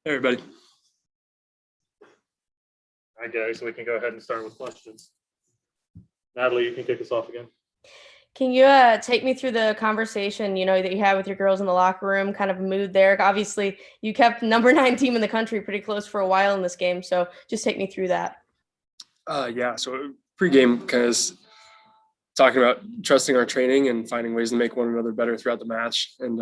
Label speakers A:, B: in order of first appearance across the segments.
A: Hey, everybody.
B: All right, guys, so we can go ahead and start with questions. Natalie, you can kick us off again.
C: Can you take me through the conversation, that you had with your girls in the locker room, kind of mood there? Obviously, you kept number 9 team in the country pretty close for a while in this game, so just take me through that.
A: So pregame kind of talking about trusting our training and finding ways to make one another better throughout the match. And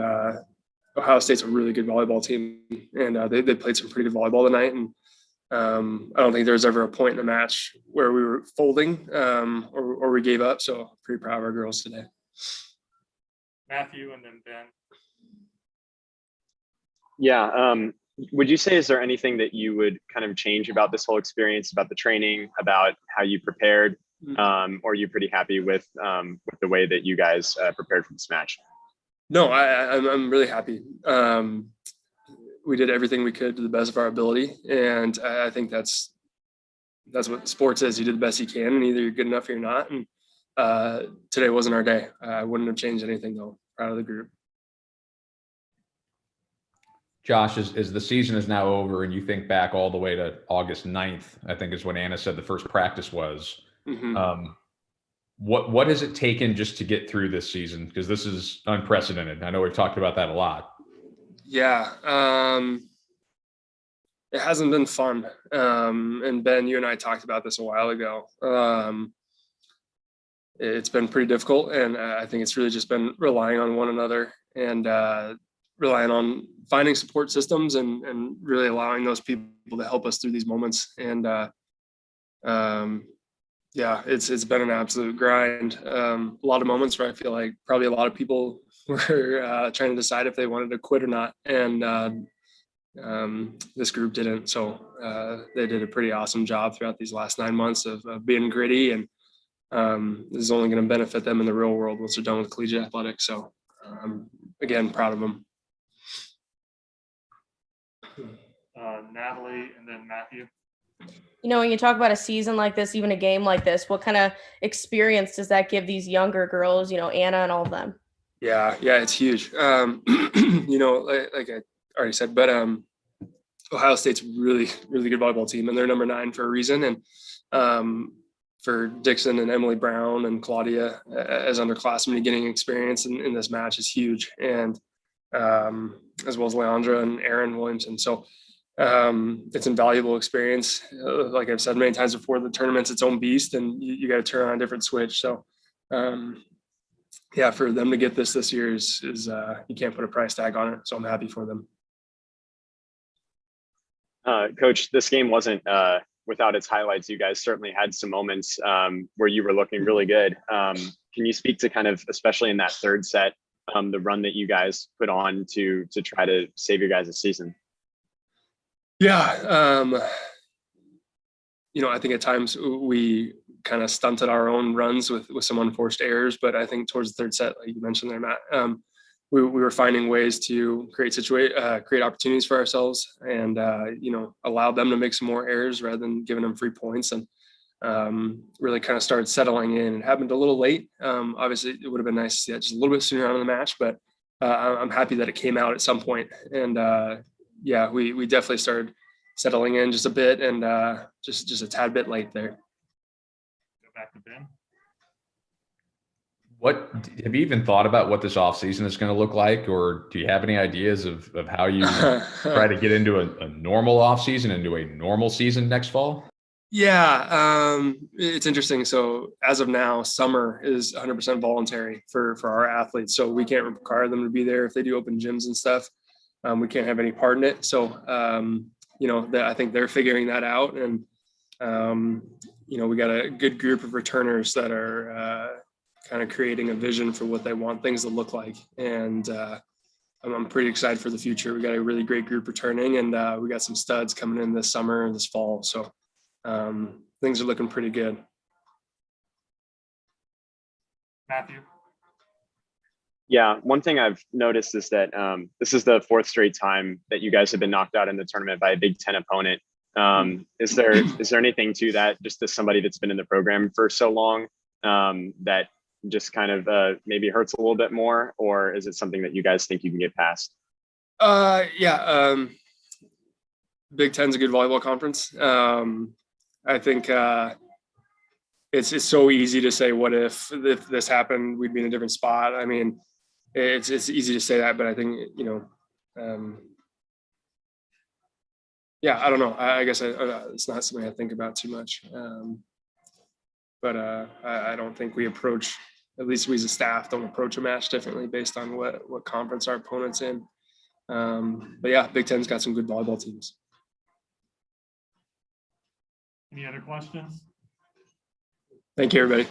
A: Ohio State's a really good volleyball team, and they played some pretty good volleyball tonight. And I don't think there was ever a point in the match where we were folding or we gave up. So pretty proud of our girls today.
B: Matthew and then Ben.
D: Yeah. Would you say, is there anything that you would kind of change about this whole experience, about the training, about how you prepared? Or are you pretty happy with the way that you guys prepared for this match?
A: No, I'm really happy. We did everything we could to the best of our ability, and I think that's what sports is. You did the best you can, and either you're good enough or you're not. And today wasn't our day. I wouldn't have changed anything, though. Proud of the group.
E: Josh, as the season is now over and you think back all the way to August 9th, I think is when Anna said the first practice was. Mm-hmm. What has it taken just to get through this season? Because this is unprecedented. I know we've talked about that a lot.
A: Yeah. It hasn't been fun. And Ben, you and I talked about this a while ago. It's been pretty difficult. And I think it's really just been relying on one another and relying on finding support systems and really allowing those people to help us through these moments. And yeah, it's been an absolute grind. A lot of moments where I feel like probably a lot of people were trying to decide if they wanted to quit or not. And this group didn't. So they did a pretty awesome job throughout these last 9 months of being gritty. And this is only going to benefit them in the real world once they're done with collegiate athletics. So again, proud of them.
B: Natalie and then Matthew.
C: When you talk about a season like this, even a game like this, what kind of experience does that give these younger girls, Anna and all of them?
A: Yeah, it's huge. Like I already said, but Ohio State's really, really good volleyball team, and they're number 9 for a reason. And for Dixon and Emily Brown and Claudia as underclassmen getting experience in this match is huge. And as well as Leandra and Aaron Williamson. So it's invaluable experience. Like I've said many times before, the tournament's its own beast, and you got to turn on a different switch. So yeah, for them to get this year is you can't put a price tag on it. So I'm happy for them.
D: Coach, this game wasn't without its highlights. You guys certainly had some moments where you were looking really good. Can you speak to kind of, especially in that third set, the run that you guys put on to try to save your guys' season?
A: Yeah. I think at times we kind of stunted our own runs with some unforced errors, but I think towards the third set, like you mentioned there, Matt, we were finding ways to create opportunities for ourselves and, allow them to make some more errors rather than giving them free points, and really kind of started settling in. It happened a little late. Obviously it would have been nice to see that just a little bit sooner on in the match, but I'm happy that it came out at some point. And yeah, we definitely started settling in just a bit, and just a tad bit late there.
B: Go back to Ben.
E: What have you even thought about what this offseason is going to look like, or do you have any ideas of how you try to get into a normal offseason, into a normal season next fall?
A: Yeah, it's interesting. So as of now, summer is 100% voluntary for our athletes. So we can't require them to be there if they do open gyms and stuff. We can't have any part in it. So, I think they're figuring that out. And, we got a good group of returners that are kind of creating a vision for what they want things to look like. And I'm pretty excited for the future. We got a really great group returning, and we got some studs coming in this summer and this fall. So things are looking pretty good.
B: Matthew.
D: Yeah, one thing I've noticed is that this is the 4th straight time that you guys have been knocked out in the tournament by a Big Ten opponent. Is there anything to that, just as somebody that's been in the program for so long, that just kind of maybe hurts a little bit more, or is it something that you guys think you can get past?
A: Yeah. Big Ten's a good volleyball conference. I think it's so easy to say, what if this happened, we'd be in a different spot. I mean, it's easy to say that, but I think, yeah, I don't know. I guess it's not something I think about too much. But I don't think we approach, at least we as a staff don't approach a match differently based on what conference our opponent's in. But yeah, Big Ten's got some good volleyball teams.
B: Any other questions?
A: Thank you, everybody.